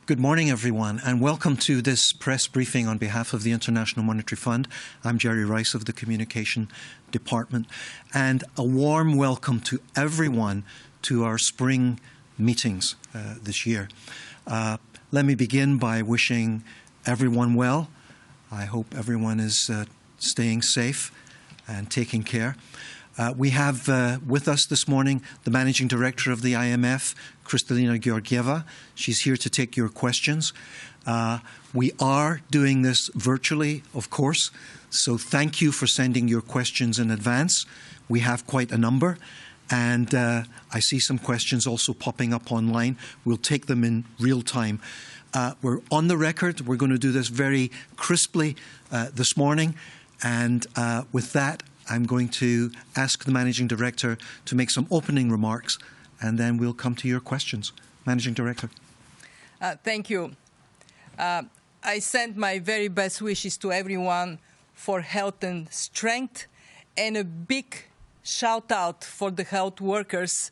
Good morning, everyone, and welcome to this press briefing on behalf of the International Monetary Fund. I'm Jerry Rice of the Communication Department, and a warm welcome to everyone to our spring meetings this year. Let me begin by wishing everyone well. I hope everyone is staying safe and taking care. We have with us this morning the Managing Director of the IMF, Kristalina Georgieva. She's here to take your questions. We are doing this virtually, of course, so thank you for sending your questions in advance. We have quite a number, and I see some questions also popping up online. We'll take them in real time. We're on the record. We're going to do this very crisply this morning, and with that, I'm going to ask the Managing Director to make some opening remarks, and then we'll come to your questions. Managing Director. Thank you. I send my very best wishes to everyone for health and strength, and a big shout out for the health workers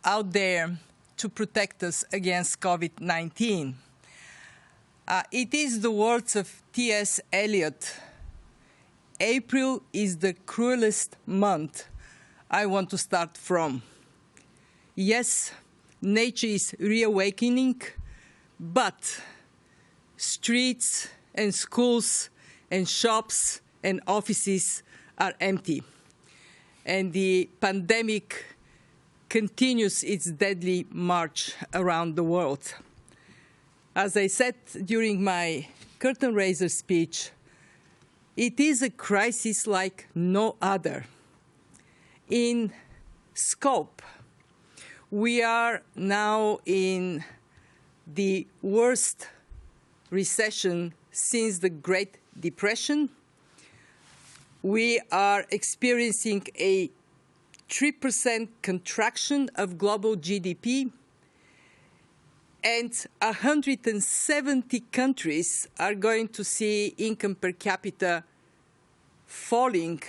out there to protect us against COVID-19. It is the words of T.S. Eliot. April is the cruelest month I want to start from. Yes, nature is reawakening, but streets and schools and shops and offices are empty. And the pandemic continues its deadly march around the world. As I said during my curtain raiser speech, it is a crisis like no other. In scope, we are now in the worst recession since the Great Depression. We are experiencing a 3% contraction of global GDP, and 170 countries are going to see income per capita falling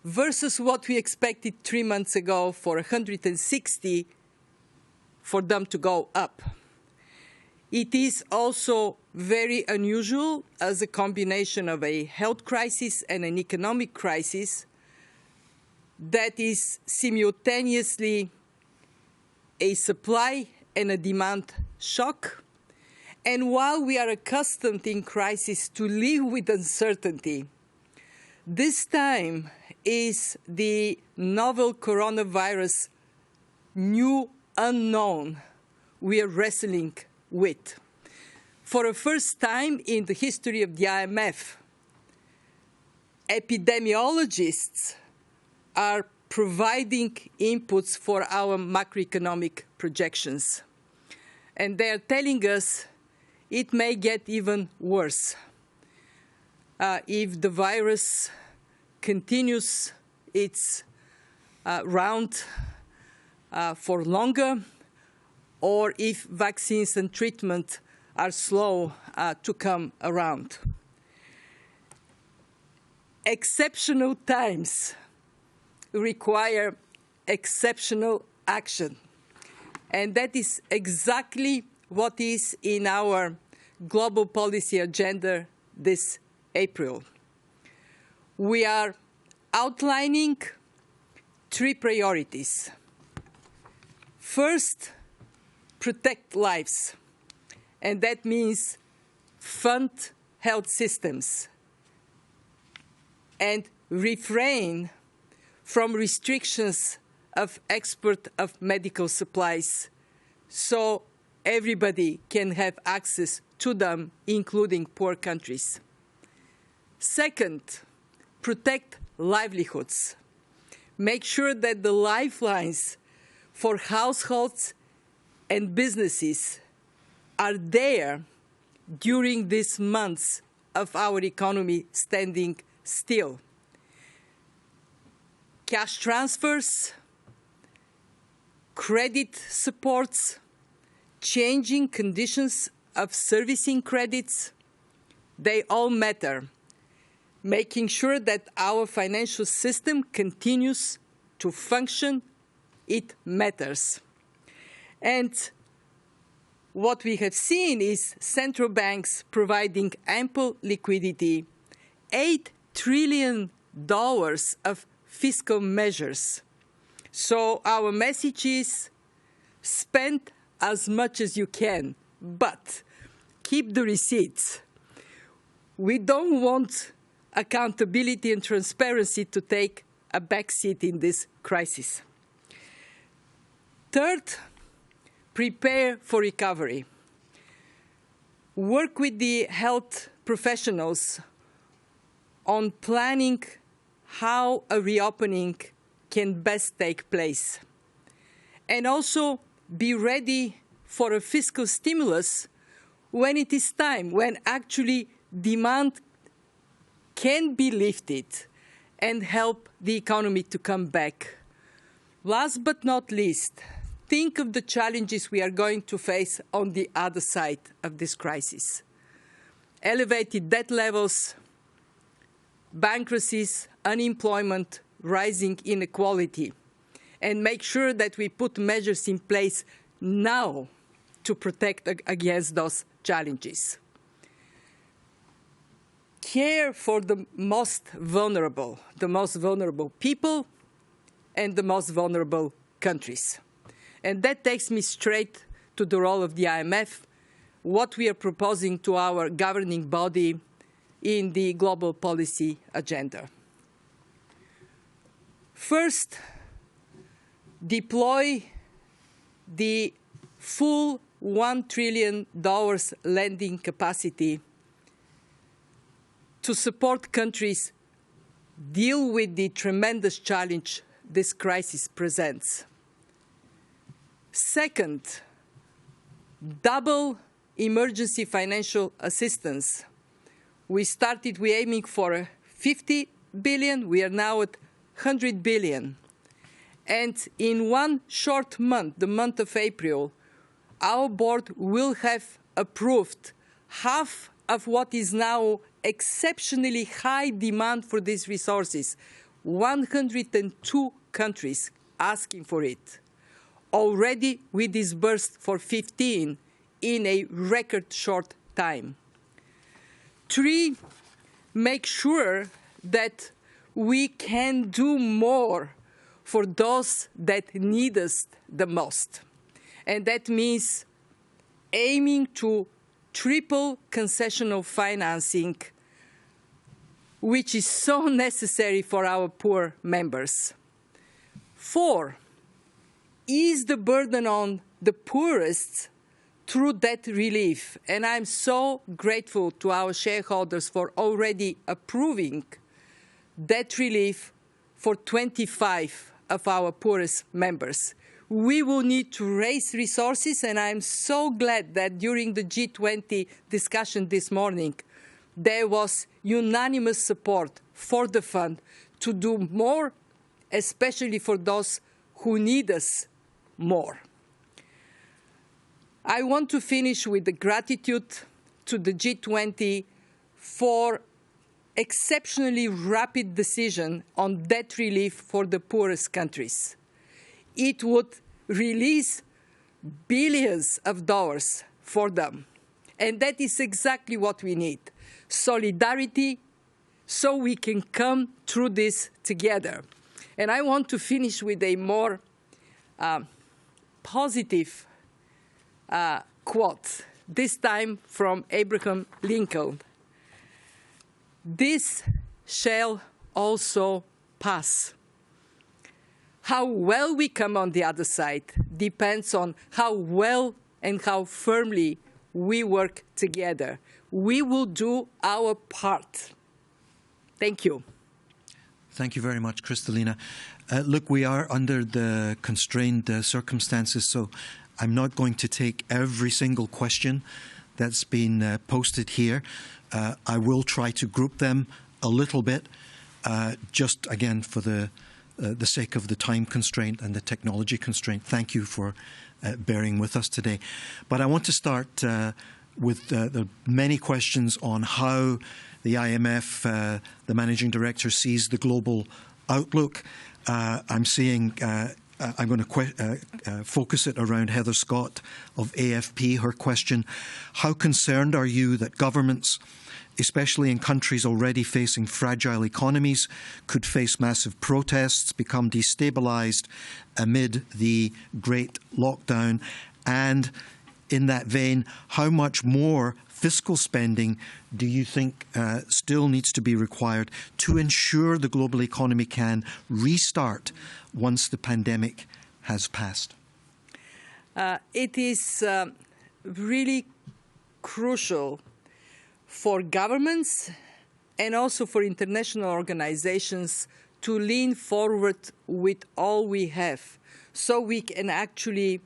versus what we expected 3 months ago for 160 for them to go up. It is also very unusual as a combination of a health crisis and an economic crisis that is simultaneously a supply and a demand shock. And while we are accustomed in crisis to live with uncertainty, this time is the novel coronavirus new unknown we are wrestling with. For the first time in the history of the IMF, epidemiologists are providing inputs for our macroeconomic projections. And they're telling us it may get even worse if the virus continues its round for longer, or if vaccines and treatment are slow to come around. Exceptional times require exceptional action. And that is exactly what is in our global policy agenda this April. We are outlining 3 priorities. First, protect lives. And that means fund health systems and refrain from restrictions of export of medical supplies so everybody can have access to them, including poor countries. Second, protect livelihoods. Make sure that the lifelines for households and businesses are there during these months of our economy standing still. Cash transfers, credit supports, changing conditions of servicing credits, they all matter. Making sure that our financial system continues to function, it matters. And what we have seen is central banks providing ample liquidity, $8 trillion of fiscal measures. So our message is spend as much as you can, but keep the receipts. We don't want accountability and transparency to take a backseat in this crisis. Third, prepare for recovery. Work with the health professionals on planning how a reopening can best take place. And also be ready for a fiscal stimulus when it is time, when actually demand can be lifted and help the economy to come back. Last but not least, think of the challenges we are going to face on the other side of this crisis. Elevated debt levels, bankruptcies, unemployment, rising inequality, and make sure that we put measures in place now to protect against those challenges. Care for the most vulnerable people and the most vulnerable countries. And that takes me straight to the role of the IMF, what we are proposing to our governing body in the global policy agenda. First, deploy the full $1 trillion lending capacity to support countries deal with the tremendous challenge this crisis presents. Second, double emergency financial assistance. We aiming for 50 billion. We are now at 100 billion. And in one short month, the month of April, our board will have approved half of what is now exceptionally high demand for these resources. 102 countries asking for it. Already we disbursed for 15 in a record short time. 3, make sure that we can do more for those that need us the most. And that means aiming to triple concessional financing, which is so necessary for our poor members. 4, ease the burden on the poorest through debt relief. And I'm so grateful to our shareholders for already approving debt relief for 25 of our poorest members. We will need to raise resources, and I'm so glad that during the G20 discussion this morning, there was unanimous support for the fund to do more, especially for those who need us more. I want to finish with the gratitude to the G20 for exceptionally rapid decision on debt relief for the poorest countries. It would release billions of dollars for them. And that is exactly what we need. Solidarity, so we can come through this together. And I want to finish with a more positive quote, this time from Abraham Lincoln. This shall also pass. How well we come on the other side depends on how well and how firmly we work together. We will do our part. Thank you. Thank you very much, Kristalina. Look, we are under the constrained circumstances, so I'm not going to take every single question that's been posted here. I will try to group them a little bit, just again for the sake of the time constraint and the technology constraint. Thank you for bearing with us today. But I want to start with the many questions on how the IMF, the managing director, sees the global outlook. I'm seeing I'm going to focus it around Heather Scott of AFP. Her question: how concerned are you that governments, especially in countries already facing fragile economies, could face massive protests, become destabilized amid the great lockdown? And in that vein, how much more fiscal spending do you think still needs to be required to ensure the global economy can restart once the pandemic has passed? It is really crucial for governments and also for international organizations to lean forward with all we have so we can actually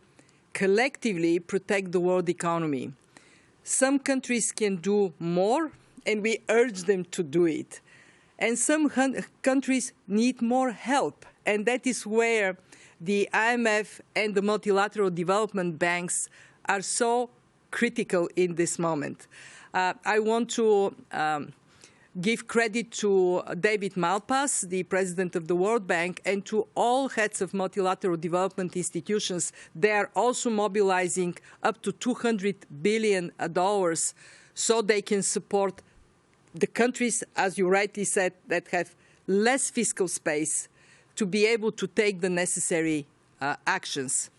collectively protect the world economy. Some countries can do more, and we urge them to do it. And some countries need more help, and that is where the IMF and the multilateral development banks are so critical in this moment. I want to give credit to David Malpass, the president of the World Bank, and to all heads of multilateral development institutions. They are also mobilizing up to $200 billion so they can support the countries, as you rightly said, that have less fiscal space to be able to take the necessary actions.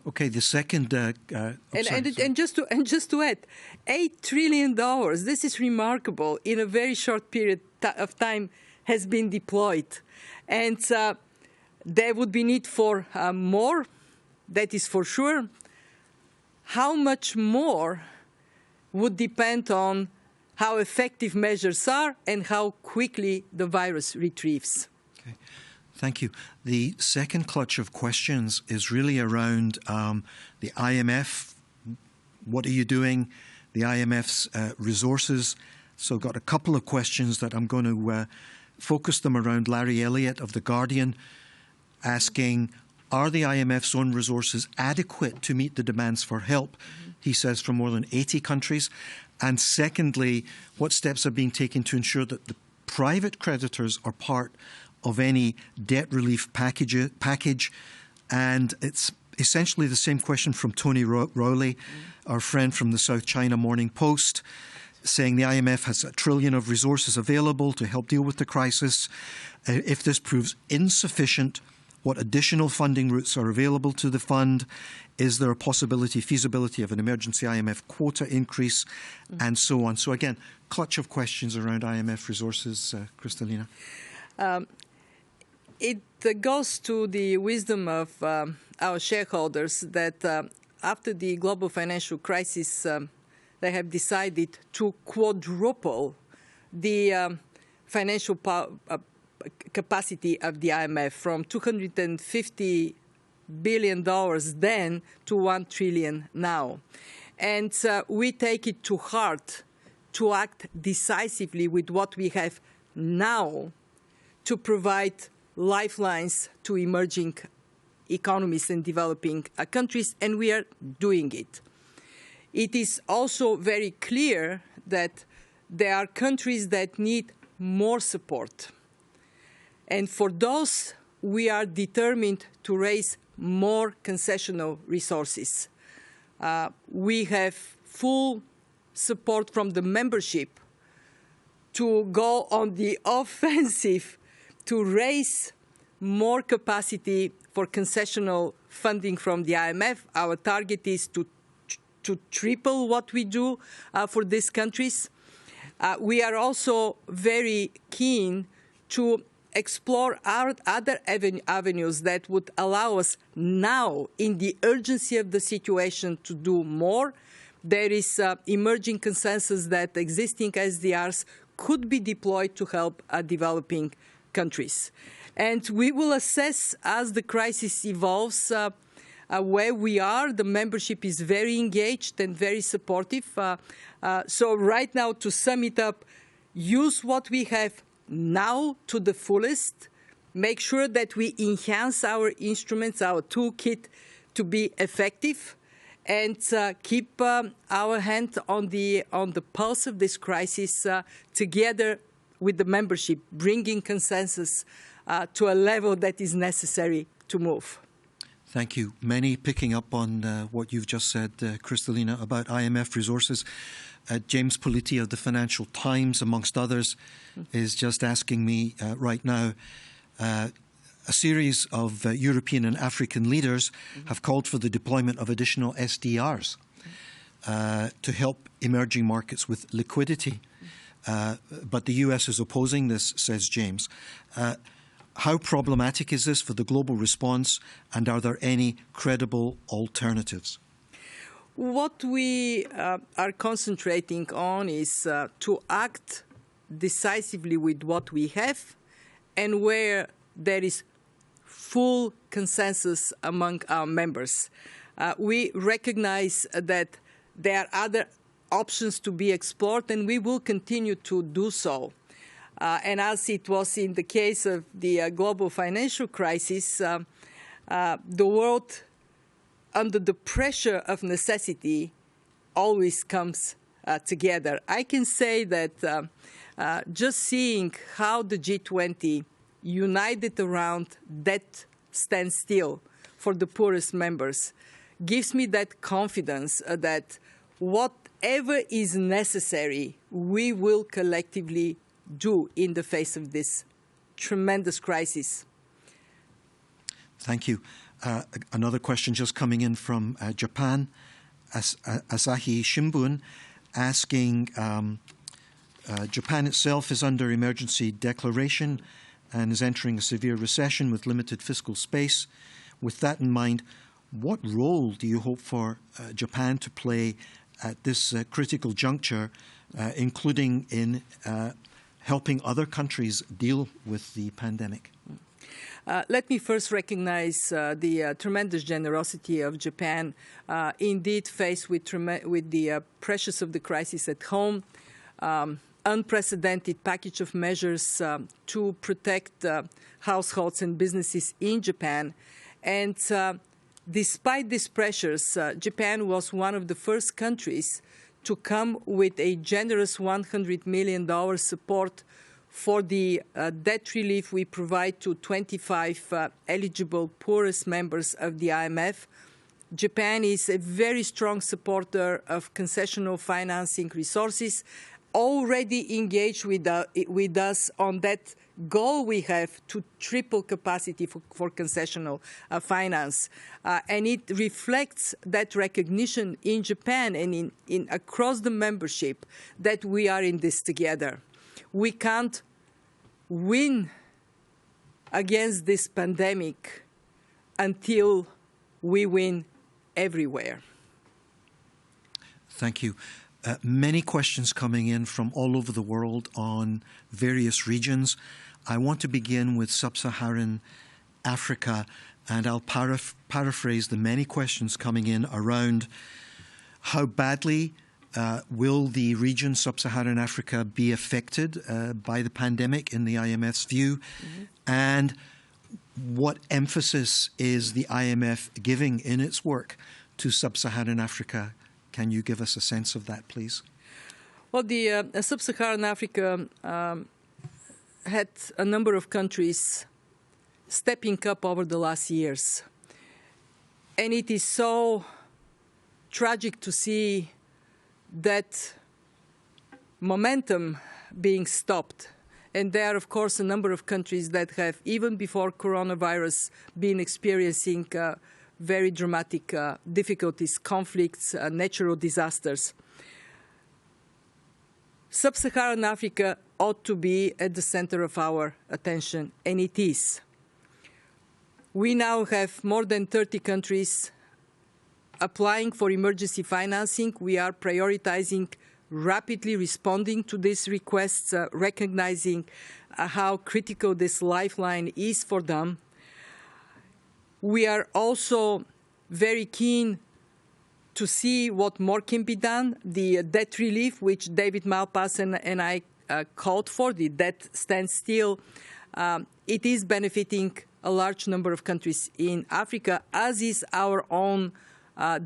Okay, the second... And just to add, $8 trillion, this is remarkable, in a very short period of time has been deployed. And there would be need for more, that is for sure. How much more would depend on how effective measures are and how quickly the virus retrieves. Okay. Thank you. The second clutch of questions is really around the IMF. What are you doing? The IMF's resources. So I've got a couple of questions that I'm going to focus them around. Larry Elliott of The Guardian asking, are the IMF's own resources adequate to meet the demands for help? He says from more than 80 countries. And secondly, what steps are being taken to ensure that the private creditors are part of any debt relief package? And it's essentially the same question from Tony Rowley, our friend from the South China Morning Post, saying the IMF has $1 trillion of resources available to help deal with the crisis. If this proves insufficient, what additional funding routes are available to the fund? Is there a feasibility of an emergency IMF quota increase, and so on? So again, clutch of questions around IMF resources, Kristalina. It goes to the wisdom of our shareholders that after the global financial crisis, they have decided to quadruple the financial capacity of the IMF from $250 billion then to $1 trillion now. And we take it to heart to act decisively with what we have now to provide lifelines to emerging economies and developing countries, and we are doing it. It is also very clear that there are countries that need more support. And for those, we are determined to raise more concessional resources. We have full support from the membership to go on the offensive to raise more capacity for concessional funding from the IMF. Our target is to triple what we do for these countries. We are also very keen to explore our other avenues that would allow us now, in the urgency of the situation, to do more. There is emerging consensus that existing SDRs could be deployed to help developing countries. And we will assess as the crisis evolves where we are. The membership is very engaged and very supportive. So right now, to sum it up, use what we have now to the fullest, make sure that we enhance our instruments, our toolkit, to be effective, and keep our hand on the pulse of this crisis together with the membership, bringing consensus to a level that is necessary to move. Thank you. Many picking up on what you've just said, Kristalina, about IMF resources. James Politi of the Financial Times, amongst others, is just asking me right now, a series of European and African leaders have called for the deployment of additional SDRs to help emerging markets with liquidity. But the US is opposing this, says James. How problematic is this for the global response, and are there any credible alternatives? What we are concentrating on is to act decisively with what we have, and where there is full consensus among our members. We recognize that there are other options to be explored, and we will continue to do so. And as it was in the case of the global financial crisis, the world, under the pressure of necessity, always comes together. I can say that just seeing how the G20 united around debt standstill for the poorest members gives me that confidence that whatever is necessary, we will collectively do in the face of this tremendous crisis. Thank you. Another question just coming in from Japan, Asahi Shimbun, asking, Japan itself is under emergency declaration and is entering a severe recession with limited fiscal space. With that in mind, what role do you hope for Japan to play at this critical juncture, including in helping other countries deal with the pandemic? Let me first recognize the tremendous generosity of Japan, indeed faced with the pressures of the crisis at home, unprecedented package of measures to protect households and businesses in Japan. And despite these pressures, Japan was one of the first countries to come with a generous $100 million support for the debt relief we provide to 25 eligible poorest members of the IMF. Japan is a very strong supporter of concessional financing resources, already engaged with us on that goal we have to triple capacity for concessional finance. And it reflects that recognition in Japan and in across the membership that we are in this together. We can't win against this pandemic until we win everywhere. Thank you. Many questions coming in from all over the world on various regions. I want to begin with sub-Saharan Africa, and I'll paraphrase the many questions coming in around how badly will the region, sub-Saharan Africa, be affected by the pandemic in the IMF's view, and what emphasis is the IMF giving in its work to sub-Saharan Africa? Can you give us a sense of that, please? Well, the sub-Saharan Africa had a number of countries stepping up over the last years. And it is so tragic to see that momentum being stopped. And there are, of course, a number of countries that have, even before coronavirus, been experiencing very dramatic difficulties, conflicts, natural disasters. Sub-Saharan Africa ought to be at the center of our attention, and it is. We now have more than 30 countries applying for emergency financing. We are prioritizing rapidly responding to these requests, recognizing how critical this lifeline is for them. We are also very keen to see what more can be done. The debt relief, which David Malpass and I called for, the debt standstill, it is benefiting a large number of countries in Africa, as is our own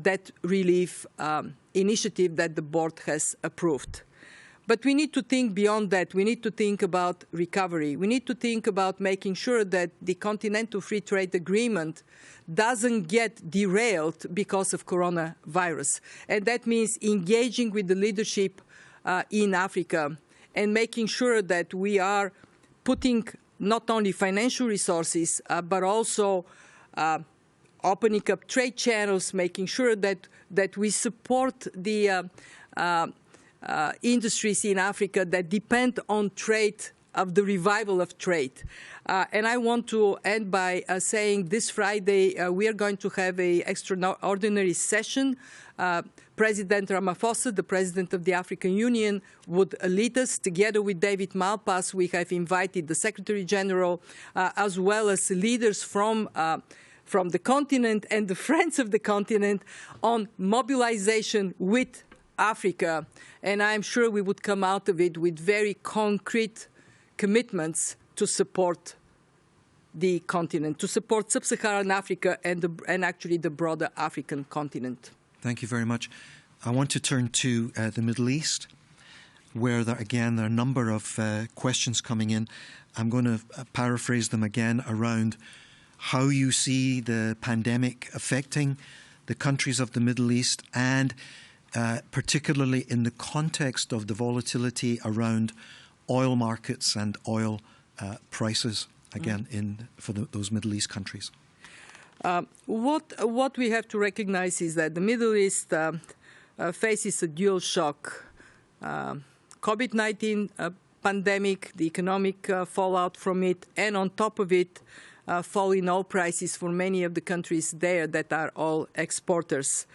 debt relief initiative that the board has approved. But we need to think beyond that. We need to think about recovery. We need to think about making sure that the Continental Free Trade Agreement doesn't get derailed because of coronavirus. And that means engaging with the leadership in Africa and making sure that we are putting not only financial resources, but also opening up trade channels, making sure that we support the industries in Africa that depend on trade, of the revival of trade. And I want to end by saying this Friday we are going to have an extraordinary session. President Ramaphosa, the President of the African Union, would lead us. Together with David Malpass, we have invited the Secretary General as well as leaders from the continent and the friends of the continent on mobilization with Africa. And I'm sure we would come out of it with very concrete commitments to support the continent, to support sub-Saharan Africa and actually the broader African continent. Thank you very much. I want to turn to the Middle East, where there are a number of questions coming in. I'm going to paraphrase them again around how you see the pandemic affecting the countries of the Middle East, and particularly in the context of the volatility around oil markets and oil prices, again, for those Middle East countries. What we have to recognize is that the Middle East faces a dual shock. COVID-19 pandemic, the economic fallout from it, and on top of it, falling oil prices for many of the countries there that are all exporters.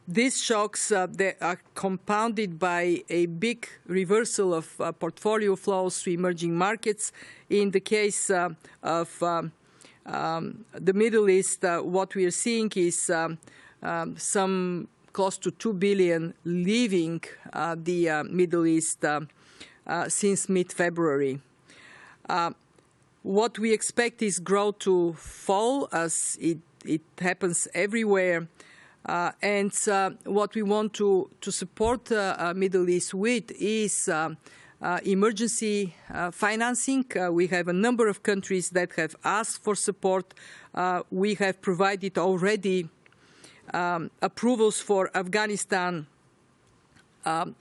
These shocks they are compounded by a big reversal of portfolio flows to emerging markets. In the case of the Middle East, what we are seeing is some close to 2 billion leaving the Middle East since mid-February. What we expect is growth to fall, as it happens everywhere. And what we want to support Middle East with is emergency financing. We have a number of countries that have asked for support. We have provided already approvals for Afghanistan,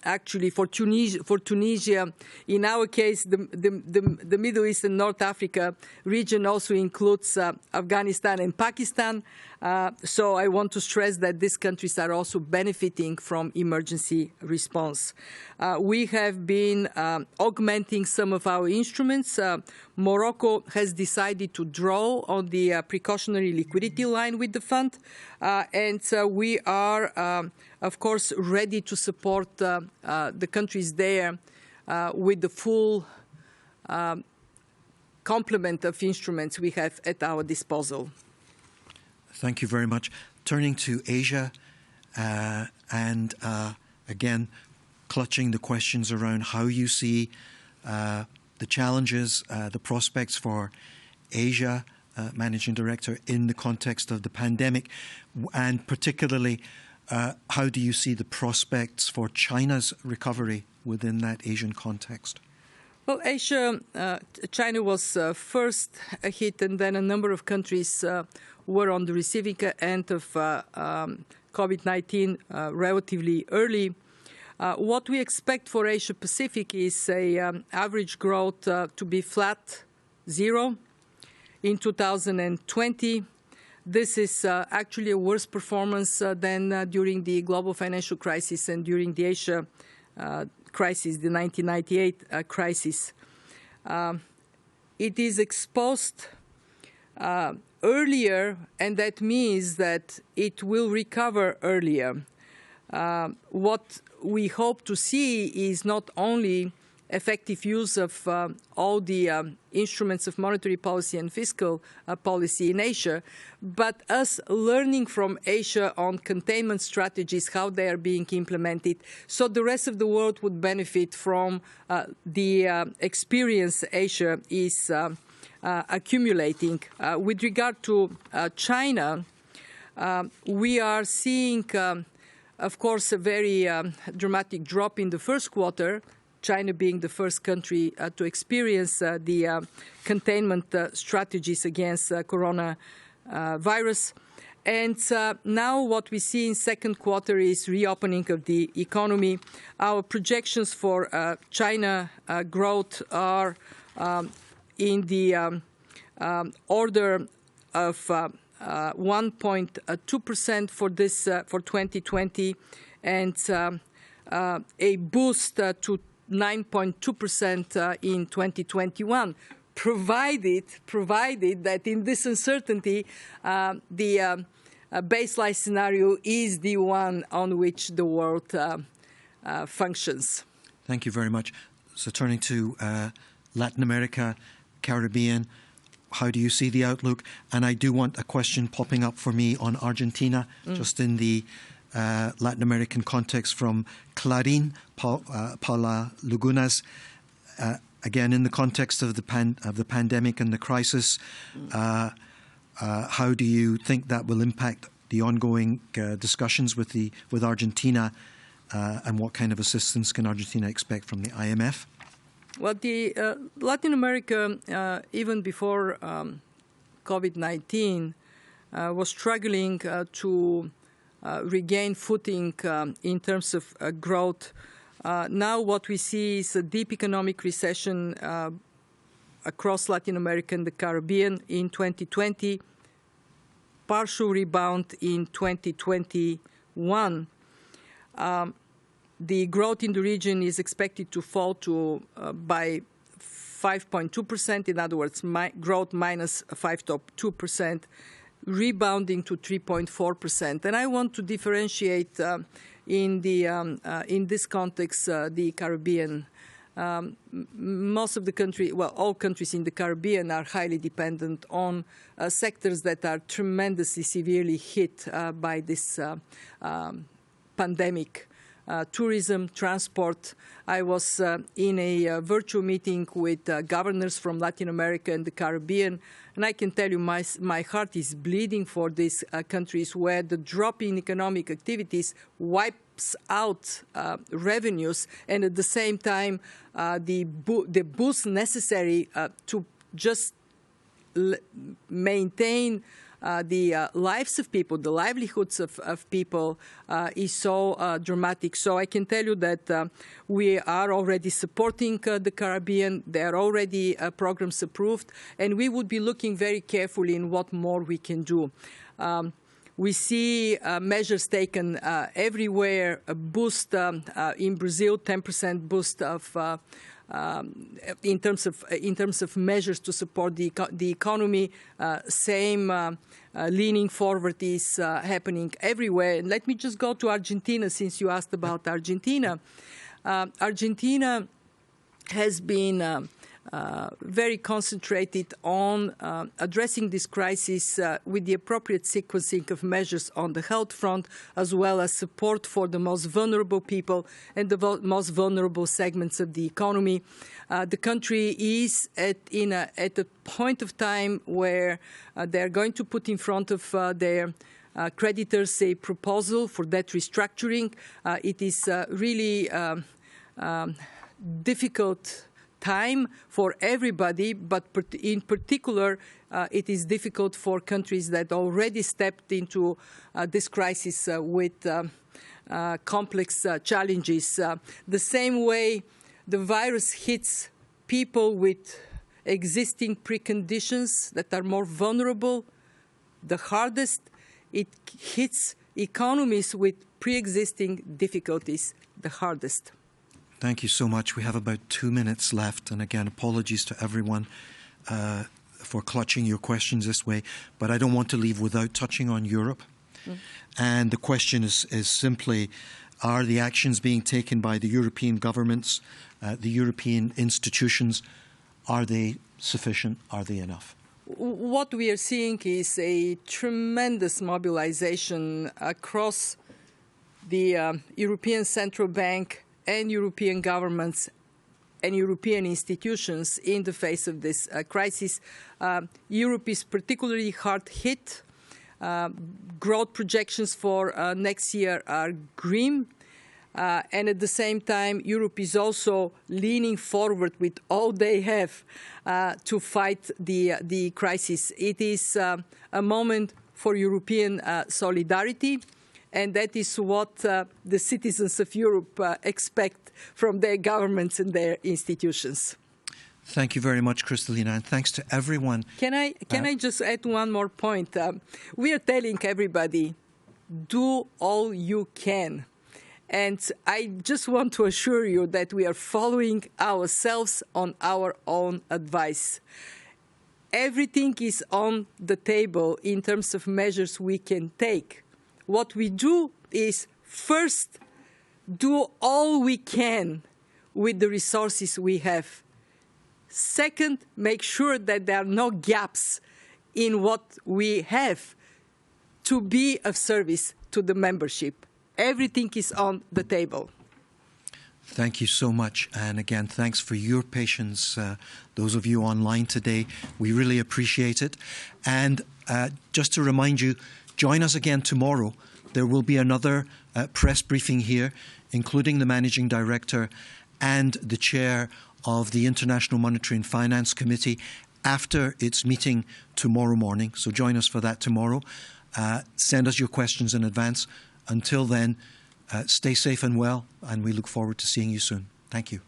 actually for Tunisia. In our case, the Middle East and North Africa region also includes Afghanistan and Pakistan. So I want to stress that these countries are also benefiting from emergency response. We have been augmenting some of our instruments. Morocco has decided to draw on the precautionary liquidity line with the fund. And we are, of course, ready to support the countries there with the full complement of instruments we have at our disposal. Thank you very much. Turning to Asia, and again, clutching the questions around how you see the challenges, the prospects for Asia, Managing Director, in the context of the pandemic, and particularly how do you see the prospects for China's recovery within that Asian context? Well, Asia, China was first hit, and then a number of countries were on the receiving end of COVID-19 relatively early. What we expect for Asia Pacific is a average growth to be flat, 0 in 2020. This is actually a worse performance than during the global financial crisis and during the Asia crisis, the 1998 crisis. It is exposed earlier, and that means that it will recover earlier. What we hope to see is not only effective use of all the instruments of monetary policy and fiscal policy in Asia, but us learning from Asia on containment strategies, how they are being implemented, so the rest of the world would benefit from the experience Asia is accumulating. With regard to China, we are seeing Of course, a very dramatic drop in the first quarter, China being the first country to experience the containment strategies against coronavirus. And now what we see in second quarter is reopening of the economy. Our projections for China growth are in the order of 1.2% for this for 2020, and a boost to 9.2% in 2021, provided that in this uncertainty, the baseline scenario is the one on which the world functions. Thank you very much. So turning to Latin America, Caribbean, how do you see the outlook? And I do want a question popping up for me on Argentina, just in the Latin American context from Clarín, Paula Lagunas. Again, in the context of the pandemic and the crisis, how do you think that will impact the ongoing discussions with Argentina, and what kind of assistance can Argentina expect from the IMF? Well, the Latin America, even before COVID-19, was struggling to regain footing in terms of growth. Now what we see is a deep economic recession across Latin America and the Caribbean in 2020, partial rebound in 2021. The growth in the region is expected to fall to by 5.2%, in other words, growth minus 5.2%, rebounding to 3.4%. And I want to differentiate in this context the Caribbean. Most of the country, well, all countries in the Caribbean are highly dependent on sectors that are tremendously severely hit by this pandemic. Tourism, transport. I was in a virtual meeting with governors from Latin America and the Caribbean, and I can tell you my heart is bleeding for these countries where the drop in economic activities wipes out revenues, and at the same time the boost necessary to just maintain the lives of people, the livelihoods of people is so dramatic. So I can tell you that we are already supporting the Caribbean. There are already programs approved, and we would be looking very carefully in what more we can do. We see measures taken everywhere, a boost in Brazil, 10% boost of in terms of measures to support the economy. Same leaning forward is happening everywhere. And let me just go to Argentina, since you asked about Argentina. Argentina has been very concentrated on addressing this crisis with the appropriate sequencing of measures on the health front, as well as support for the most vulnerable people and the most vulnerable segments of the economy. The country is at a point of time where they're going to put in front of their creditors a proposal for debt restructuring. It is really difficult time for everybody, but in particular, it is difficult for countries that already stepped into this crisis with complex challenges. The same way the virus hits people with existing preconditions that are more vulnerable the hardest, it hits economies with pre-existing difficulties the hardest. Thank you so much. We have about 2 minutes left. And again, apologies to everyone for clutching your questions this way. But I don't want to leave without touching on Europe. And the question is simply, are the actions being taken by the European governments, the European institutions, are they sufficient? Are they enough? What we are seeing is a tremendous mobilization across the European Central Bank and European governments and European institutions in the face of this crisis. Europe is particularly hard hit. Growth projections for next year are grim. And at the same time, Europe is also leaning forward with all they have to fight the crisis. It is a moment for European solidarity, and that is what the citizens of Europe expect from their governments and their institutions. Thank you very much, Kristalina, and thanks to everyone. Can I just add one more point? We are telling everybody, do all you can. And I just want to assure you that we are following ourselves on our own advice. Everything is on the table in terms of measures we can take. What we do is first do all we can with the resources we have. Second, make sure that there are no gaps in what we have to be of service to the membership. Everything is on the table. Thank you so much. And again, thanks for your patience, those of you online today. We really appreciate it. And just to remind you, join us again tomorrow. There will be another press briefing here, including the Managing Director and the Chair of the International Monetary and Finance Committee after its meeting tomorrow morning. So join us for that tomorrow. Send us your questions in advance. Until then, stay safe and well, and we look forward to seeing you soon. Thank you.